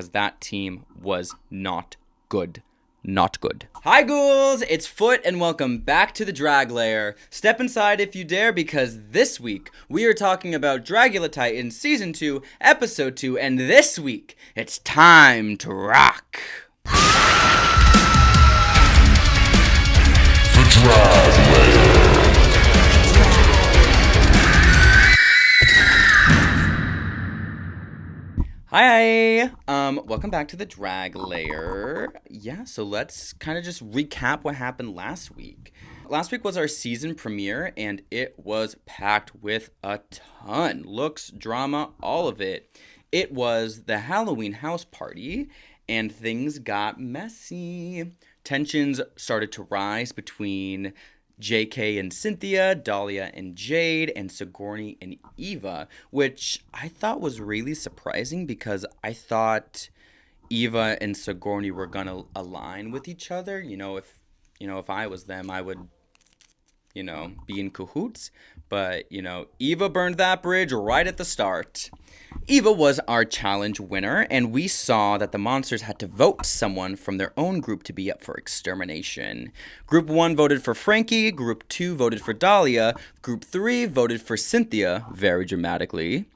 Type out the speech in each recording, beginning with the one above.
because that team was not good. Not good. Hi ghouls, it's Foot and welcome back to the Drag Lair. Step inside if you dare because this week we are talking about Dragula Titans Season 2, Episode 2, and this week it's time to rock. The Drag Lair. Hi, welcome back to the Drag Lair. Yeah, so let's kind of just recap what happened last week. Last week was our season premiere, and it was packed with a ton. Looks, drama, all of it. It was the Halloween house party, and things got messy. Tensions started to rise between JK and Cynthia, Dahlia and Jade, and Sigourney and Eva, which I thought was really surprising because I thought Eva and Sigourney were gonna align with each other. If I was them, I would, be in cahoots. But, Eva burned that bridge right at the start. Eva was our challenge winner, and we saw that the monsters had to vote someone from their own group to be up for extermination. Group 1 voted for Frankie, Group 2 voted for Dahlia, Group 3 voted for Cynthia, very dramatically,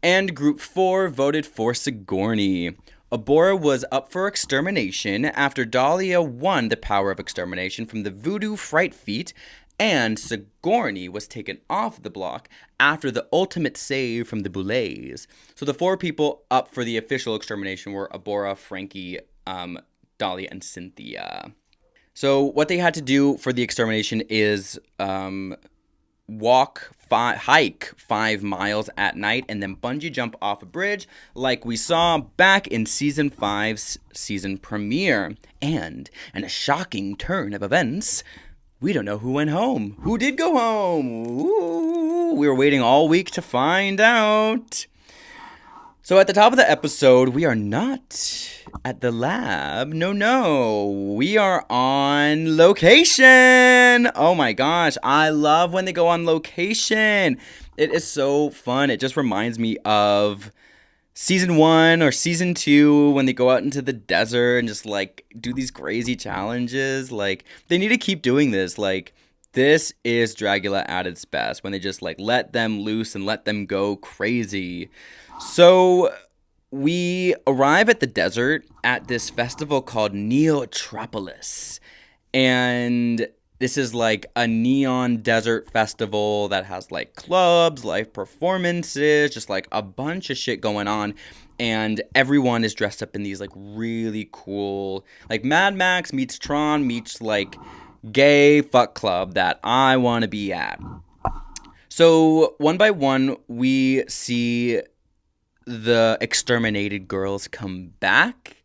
and Group 4 voted for Sigourney. Abora was up for extermination after Dahlia won the power of extermination from the voodoo fright feat, and Sigourney was taken off the block after the ultimate save from the Boulets. So the 4 people up for the official extermination were Abora, Frankie, Dahlia, and Cynthia. So what they had to do for the extermination is hike 5 miles at night and then bungee jump off a bridge like we saw back in Season 5's season premiere. And in a shocking turn of events, we don't know who went home. Who did go home? Ooh, we were waiting all week to find out. So at the top of the episode, we are not at the lab. No. We are on location. Oh my gosh. I love when they go on location. It is so fun. It just reminds me of Season 1 or Season 2 when they go out into the desert and just do these crazy challenges. They need to keep doing this. This is Dragula at its best when they just let them loose and let them go crazy. So we arrive at the desert at this festival called Neotropolis, and this is a neon desert festival that has clubs, live performances, just a bunch of shit going on. And everyone is dressed up in these really cool, Mad Max meets Tron meets gay fuck club that I want to be at. So one by one, we see the exterminated girls come back,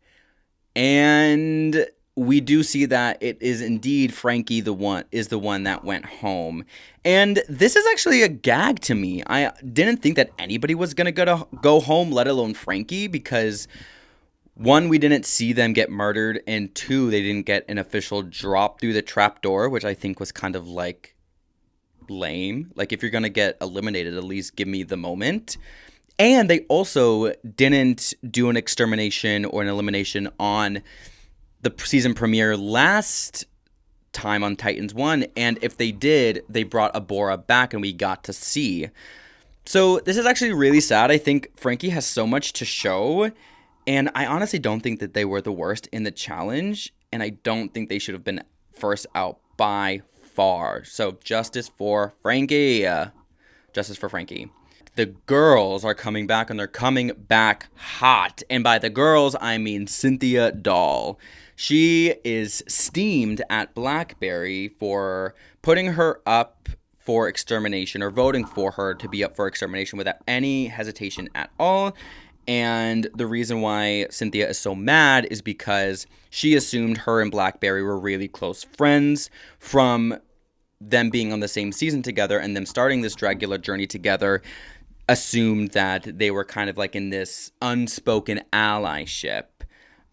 and we do see that it is indeed Frankie the one that went home. And this is actually a gag to me. I didn't think that anybody was going to go home, let alone Frankie, because 1, we didn't see them get murdered, and 2, they didn't get an official drop through the trapdoor, which I think was kind of lame. If you're going to get eliminated, at least give me the moment. And they also didn't do an extermination or an elimination on the season premiere last time on Titans 1, and if they did, they brought Abora back and we got to see. So this is actually really sad. I think Frankie has so much to show, and I honestly don't think that they were the worst in the challenge, and I don't think they should have been first out by far. So justice for Frankie. Justice for Frankie. The girls are coming back, and they're coming back hot. And by the girls, I mean Cynthia Doll. She is steamed at Blackberry for putting her up for extermination, or voting for her to be up for extermination without any hesitation at all. And the reason why Cynthia is so mad is because she assumed her and Blackberry were really close friends from them being on the same season together and them starting this Dragula journey together. Assumed that they were kind of in this unspoken allyship.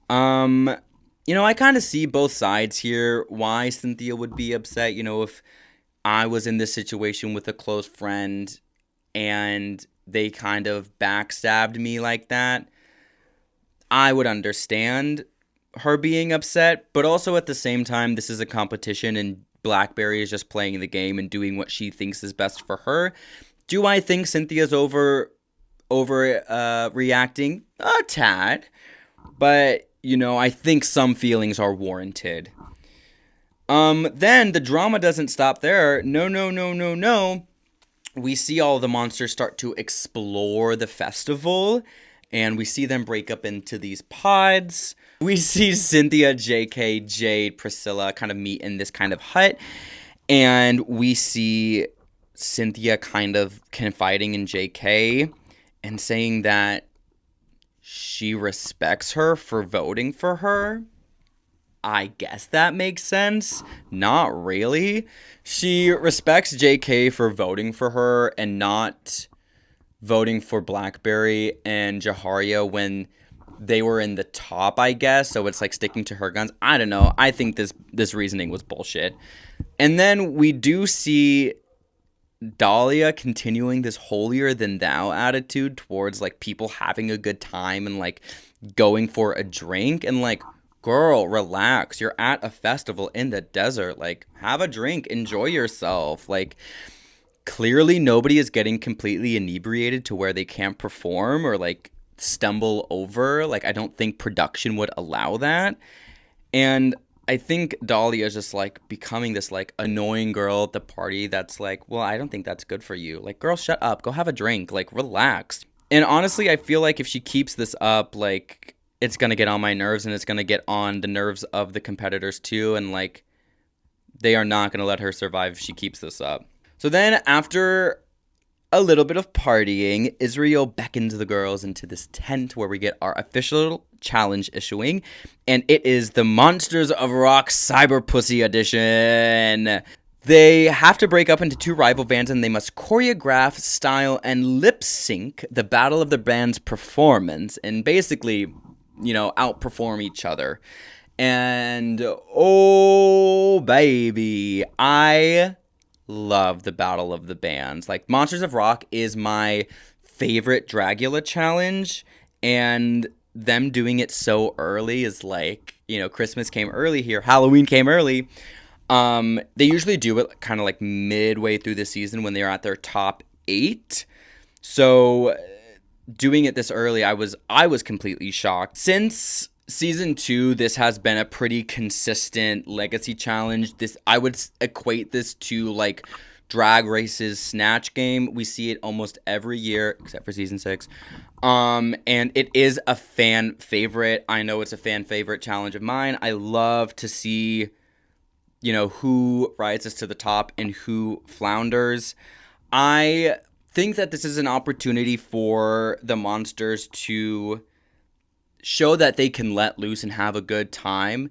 I kind of see both sides here, why Cynthia would be upset, if I was in this situation with a close friend and they kind of backstabbed me like that. I would understand her being upset, but also at the same time, this is a competition and Blackberry is just playing the game and doing what she thinks is best for her. Do I think Cynthia's reacting a tad? But, I think some feelings are warranted. Then the drama doesn't stop there. No. We see all the monsters start to explore the festival, and we see them break up into these pods. We see Cynthia, JK, Jade, Priscilla kind of meet in this kind of hut, and we see Cynthia kind of confiding in JK and saying that she respects her for voting for her. I guess that makes sense. Not really. She respects JK for voting for her and not voting for Blackberry and Jaharia when they were in the top, I guess. So it's like sticking to her guns. I don't know. I think this reasoning was bullshit. And then we do see Dahlia continuing this holier than thou attitude towards like people having a good time and like going for a drink, and like, girl, relax. You're at a festival in the desert. Like, have a drink, enjoy yourself. Like, clearly nobody is getting completely inebriated to where they can't perform or like stumble over. Like, I don't think production would allow that. And I think Dahlia is just like becoming this like annoying girl at the party that's like, well, I don't think that's good for you. Like, girl, shut up. Go have a drink. Like, relax. And honestly, I feel like if she keeps this up, like, it's going to get on my nerves, and it's going to get on the nerves of the competitors too. And like, they are not going to let her survive if she keeps this up. So then after a little bit of partying, Israel beckons the girls into this tent where we get our official challenge issuing, and it is the Monsters of Rock Cyberpussy Edition. They have to break up into two rival bands, and they must choreograph, style, and lip sync the battle of the band's performance, and basically, outperform each other. And oh baby, I love the battle of the bands. Like, Monsters of Rock is my favorite Dragula challenge, and them doing it so early is like, Christmas came early here, Halloween came early. They usually do it kind of like midway through the season when they're at their top 8. So doing it this early, I was completely shocked. Since season 2, this has been a pretty consistent legacy challenge. I would equate this to like Drag Race's Snatch Game. We see it almost every year except for season 6. And it is a fan favorite. I know it's a fan favorite challenge of mine. I love to see, who rises to the top and who flounders. I think that this is an opportunity for the monsters to show that they can let loose and have a good time.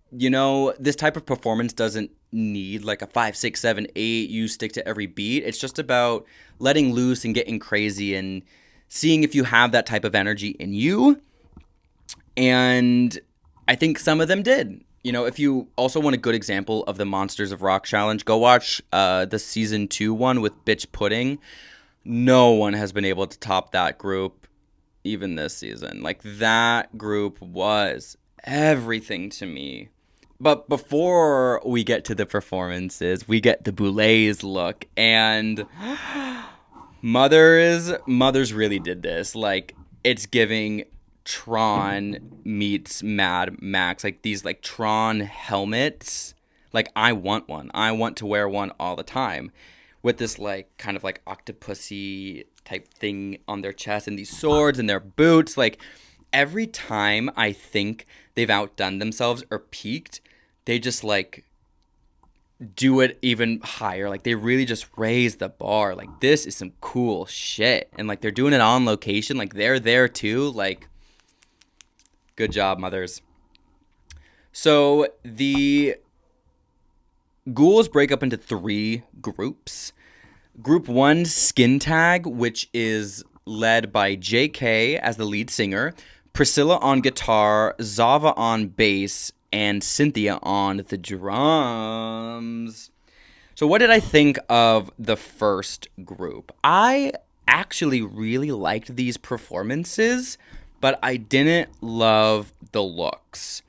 This type of performance doesn't need like a 5, 6, 7, 8, you stick to every beat. It's just about letting loose and getting crazy and seeing if you have that type of energy in you. And I think some of them did. If you also want a good example of the Monsters of Rock challenge, go watch the season 2 one with Bitch Pudding. No one has been able to top that group even this season. Like, that group was everything to me. But before we get to the performances, we get the Boulets look, and Mothers really did this. Like, it's giving Tron meets Mad Max. Like, these like Tron helmets. Like, I want one. I want to wear one all the time, with this like kind of like octopusy type thing on their chest, and these swords and their boots. Like, every time I think they've outdone themselves or peaked, they just like do it even higher. Like, they really just raise the bar. Like, this is some cool shit. And like, they're doing it on location. Like, they're there too. Like, good job, Mothers. So the ghouls break up into 3 groups. Group 1, Skin Tag, which is led by JK as the lead singer, Priscilla on guitar, Zava on bass, and Cynthia on the drums. So what did I think of the first group? I actually really liked these performances, but I didn't love the looks.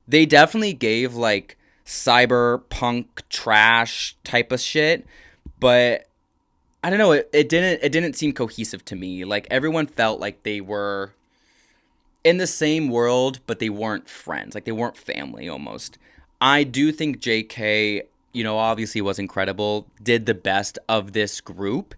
They definitely gave like cyberpunk trash type of shit, but I don't know, it didn't seem cohesive to me. Like everyone felt like they were in the same world, but they weren't friends. Like they weren't family almost. I do think JK, obviously was incredible, did the best of this group.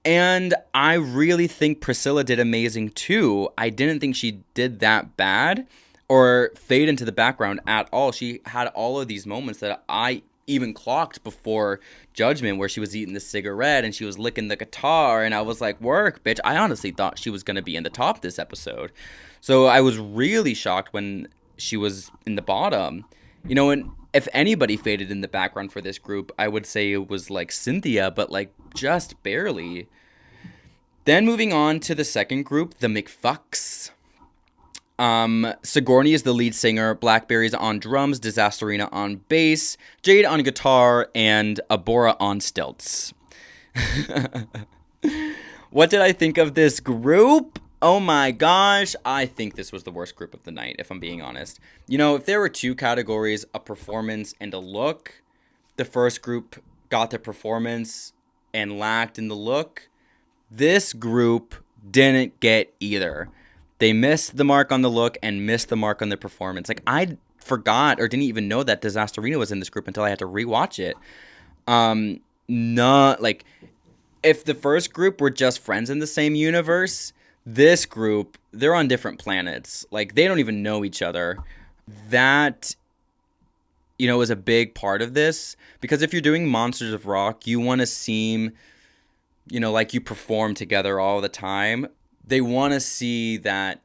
And I really think Priscilla did amazing too. I didn't think she did that bad or fade into the background at all. She had all of these moments that I even clocked before Judgment, where she was eating the cigarette and she was licking the guitar, and I was like, work, bitch. I honestly thought she was going to be in the top this episode. So I was really shocked when she was in the bottom. And if anybody faded in the background for this group, I would say it was like Cynthia, but like just barely. Then moving on to the second group, the McFucks. Sigourney is the lead singer, Blackberry's on drums, Disasterina on bass, Jade on guitar, and Abora on stilts. What did I think of this group? Oh my gosh, I think this was the worst group of the night, if I'm being honest. If there were two categories, a performance and a look, the first group got the performance and lacked in the look. This group didn't get either. They missed the mark on the look and missed the mark on the performance. Like, I forgot or didn't even know that Disasterina was in this group until I had to rewatch it. Not like, if the first group were just friends in the same universe, this group, they're on different planets. Like, they don't even know each other. That, is a big part of this. Because if you're doing Monsters of Rock, you want to seem, like you perform together all the time. They want to see that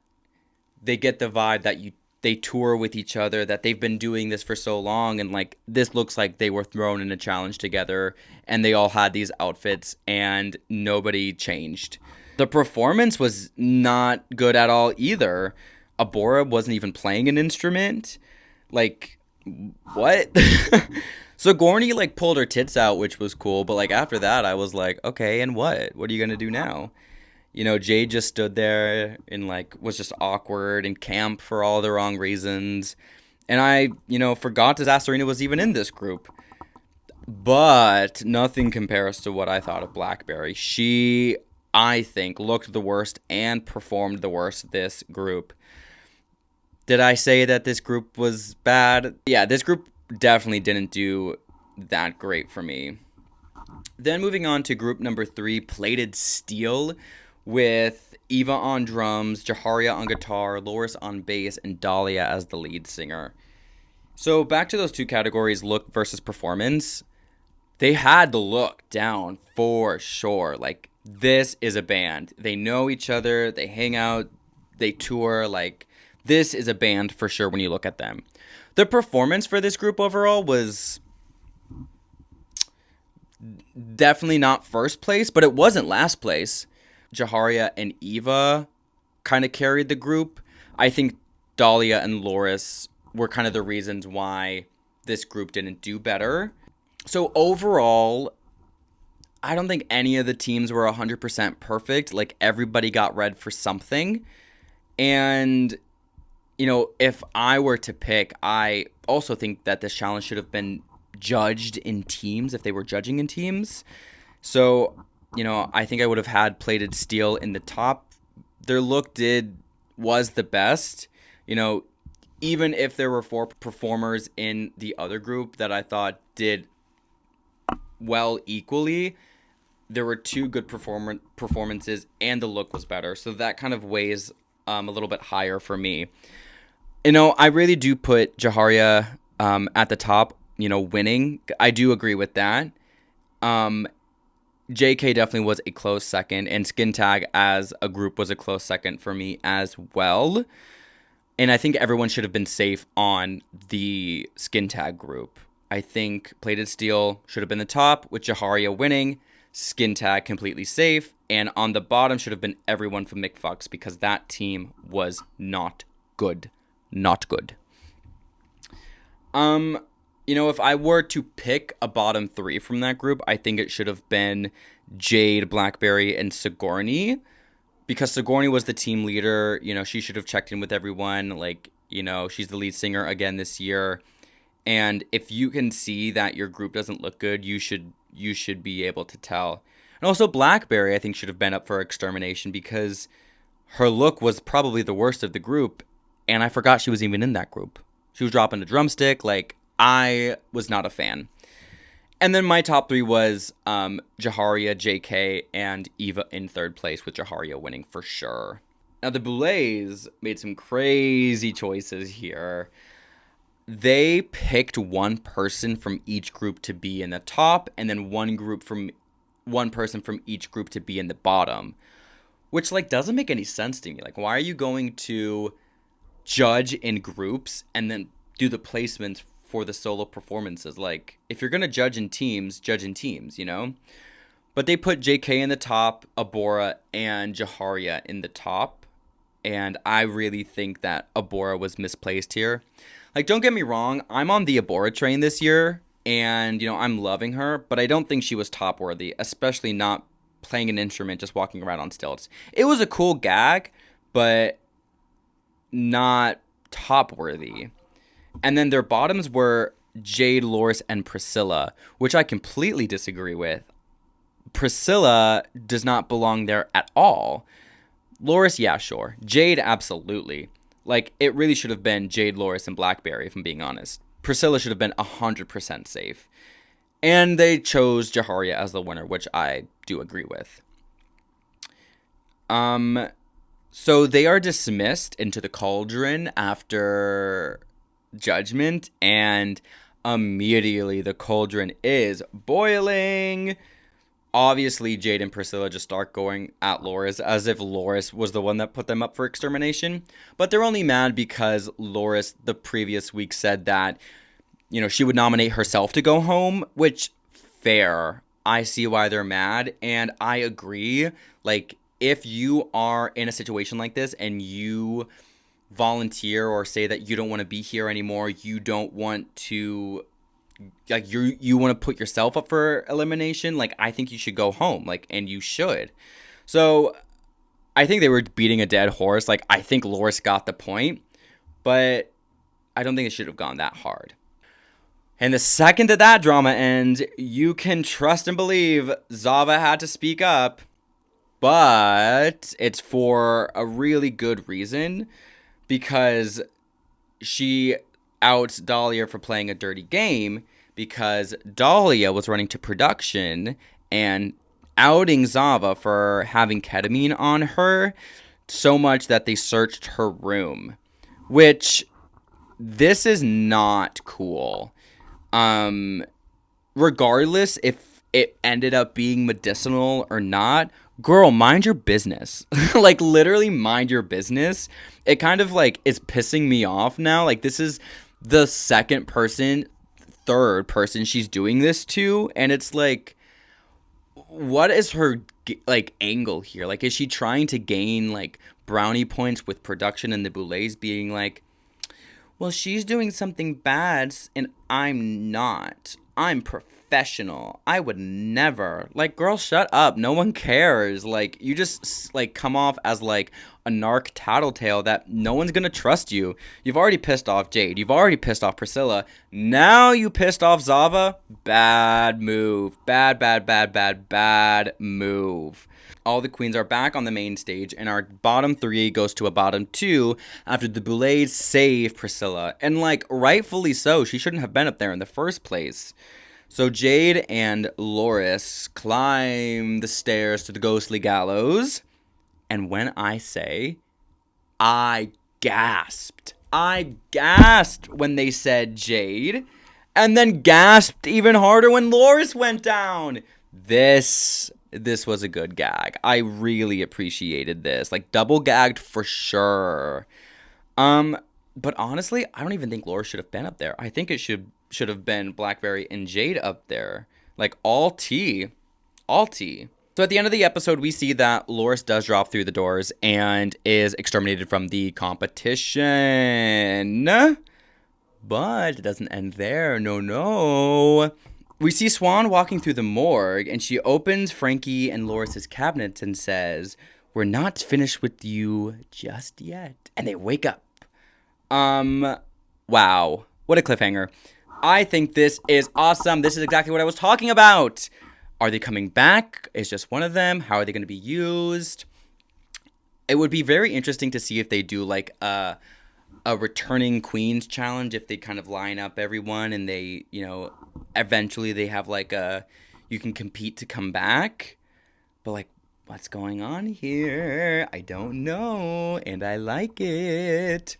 they get the vibe that they tour with each other, that they've been doing this for so long, and like this looks like they were thrown in a challenge together and they all had these outfits and nobody changed. The performance was not good at all either. Abora wasn't even playing an instrument. Like, what? Sigourney like pulled her tits out, which was cool, but like after that I was like, okay, and what? What are you gonna do now? Jade just stood there and like was just awkward and camp for all the wrong reasons. And I, forgot Disasterina was even in this group. But nothing compares to what I thought of Blackberry. She, I think, looked the worst and performed the worst this group. Did I say that this group was bad? Yeah, this group definitely didn't do that great for me. Then moving on to group number 3, Plated Steel, with Eva on drums, Jaharia on guitar, Loris on bass, and Dahlia as the lead singer. So back to those two categories, look versus performance. They had the look down for sure. Like, this is a band. They know each other, they hang out, they tour. Like, this is a band for sure when you look at them. The performance for this group overall was definitely not first place, but it wasn't last place. Jaharia and Eva kind of carried the group. I think Dahlia and Loris were kind of the reasons why this group didn't do better. So overall, I don't think any of the teams were 100% perfect. Like, everybody got red for something. And, if I were to pick, I also think that this challenge should have been judged in teams if they were judging in teams. So, I think I would have had Plated Steel in the top. Their look was the best. Even if there were 4 performers in the other group that I thought did well equally, there were 2 good performances and the look was better. So that kind of weighs a little bit higher for me. I really do put Jaharia at the top, winning. I do agree with that. JK definitely was a close second, and Skin Tag as a group was a close second for me as well. And I think everyone should have been safe on the Skin Tag group. I think Plated Steel should have been the top, with Jaharia winning, Skin Tag completely safe, and on the bottom should have been everyone from McFucks, because that team was not good. Not good. If I were to pick a bottom 3 from that group, I think it should have been Jade, Blackberry, and Sigourney, because Sigourney was the team leader, she should have checked in with everyone. Like, she's the lead singer again this year. And if you can see that your group doesn't look good, you should be able to tell. And also Blackberry, I think, should have been up for extermination because her look was probably the worst of the group. And I forgot she was even in that group. She was dropping a drumstick. Like, I was not a fan. And then my top 3 was Jaharia, JK, and Eva in third place, with Jaharia winning for sure. Now, the Boulets made some crazy choices here. They picked one person from each group to be in the top, and then one person from each group to be in the bottom, which, like, doesn't make any sense to me. Like, why are you going to judge in groups and then do the placements for the solo performances? Like, if you're gonna judge in teams, But they put JK in the top, Abora and Jaharia in the top, and I really think that Abora was misplaced here. Like, don't get me wrong, I'm on the Abora train this year, and, I'm loving her, but I don't think she was top worthy, especially not playing an instrument, just walking around on stilts. It was a cool gag, but not top worthy. And then their bottoms were Jade, Loris, and Priscilla, which I completely disagree with. Priscilla does not belong there at all. Loris, yeah, sure. Jade, absolutely. Like, it really should have been Jade, Loris, and Blackberry, if I'm being honest. Priscilla should have been 100% safe. And they chose Jaharia as the winner, which I do agree with. So they are dismissed into the cauldron after judgment, and immediately the cauldron is boiling. Obviously, Jade and Priscilla just start going at Loris as if Loris was the one that put them up for extermination. But they're only mad because Loris the previous week said that, she would nominate herself to go home, which, fair. I see why they're mad, and I agree. Like, if you are in a situation like this and you volunteer or say that you don't want to be here anymore, you don't want to... like, you want to put yourself up for elimination, like, I think you should go home, like, and you should. So I think they were beating a dead horse. Like, I think Loris got the point, but I don't think it should have gone that hard. And the second that drama ends, you can trust and believe Zava had to speak up, but it's for a really good reason, because she outs Dahlia for playing a dirty game, because Dahlia was running to production and outing Zava for having ketamine on her so much that they searched her room, which, this is not cool. Regardless if it ended up being medicinal or not, girl, mind your business. Like, literally mind your business. It kind of, like, is pissing me off now. Like, this is the third person she's doing this to, and it's like, what is her, like, angle here? Like, is she trying to gain, like, brownie points with production and the Boulets being like, well, she's doing something bad and I'm not. I'm professional. I would never. Like, girl, shut up. No one cares. Like, you just, like, come off as, like, a narc tattletale that no one's gonna trust you. You've already pissed off Jade. You've already pissed off Priscilla. Now you pissed off Zava. Bad move. Bad move. All the queens are back on the main stage, and our bottom 3 goes to a bottom 2 after the Boulets save Priscilla. And, like, rightfully so. She shouldn't have been up there in the first place. So Jade and Loris climb the stairs to the ghostly gallows. And when I say, I gasped. I gasped when they said Jade, and then gasped even harder when Loris went down. This was a good gag. I really appreciated this. Like, double gagged for sure. But honestly, I don't even think Loris should have been up there. I think it should have been Blackberry and Jade up there. Like, all tea. All tea. So at the end of the episode, we see that Loris does drop through the doors and is exterminated from the competition. But it doesn't end there. No. We see Swan walking through the morgue, and she opens Frankie and Loris's cabinets and says, we're not finished with you just yet. And they wake up. Wow. What a cliffhanger. I think this is awesome. This is exactly what I was talking about. Are they coming back? Is just one of them? How are they going to be used? It would be very interesting to see if they do like a returning queens challenge, if they kind of line up everyone and they, eventually they have like you can compete to come back. But like, what's going on here? I don't know, and I like it.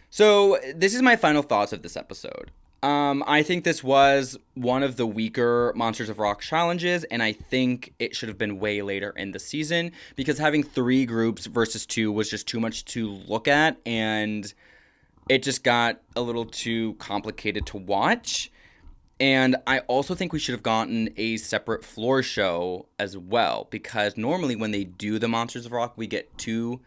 So this is my final thoughts of this episode. I think this was one of the weaker Monsters of Rock challenges, and I think it should have been way later in the season, because having 3 groups versus 2 was just too much to look at, and it just got a little too complicated to watch. And I also think we should have gotten a separate floor show as well, because normally when they do the Monsters of Rock, we get 2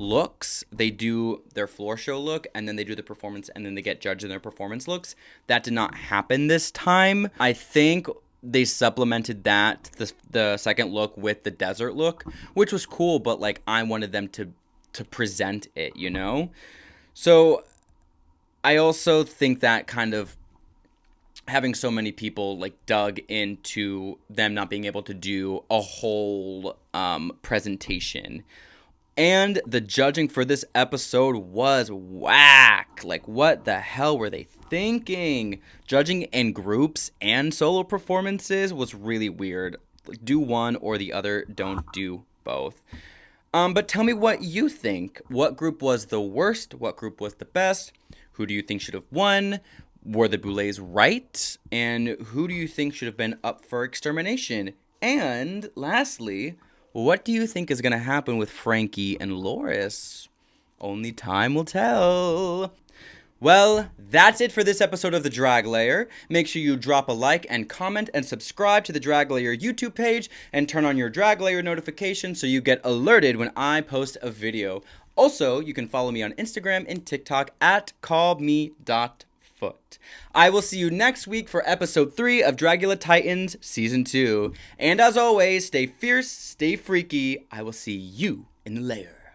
looks. They do their floor show look, and then they do the performance, and then they get judged in their performance looks. That did not happen this time. I think they supplemented that, the second look, with the desert look, which was cool, but like I wanted them to present it, So I also think that kind of having so many people like dug into them not being able to do a whole presentation. And the judging for this episode was whack. Like, what the hell were they thinking? Judging in groups and solo performances was really weird. Do one or the other, don't do both. But tell me what you think. What group was the worst? What group was the best? Who do you think should have won? Were the Boulets right? And who do you think should have been up for extermination? And lastly, what do you think is going to happen with Frankie and Loris? Only time will tell. Well, that's it for this episode of The Drag Lair. Make sure you drop a like and comment and subscribe to the Drag Lair YouTube page and turn on your Drag Lair notifications so you get alerted when I post a video. Also, you can follow me on Instagram and TikTok at callme.foot. I will see you next week for episode 3 of Dragula Titans season 2. And as always, stay fierce, stay freaky. I will see you in the lair.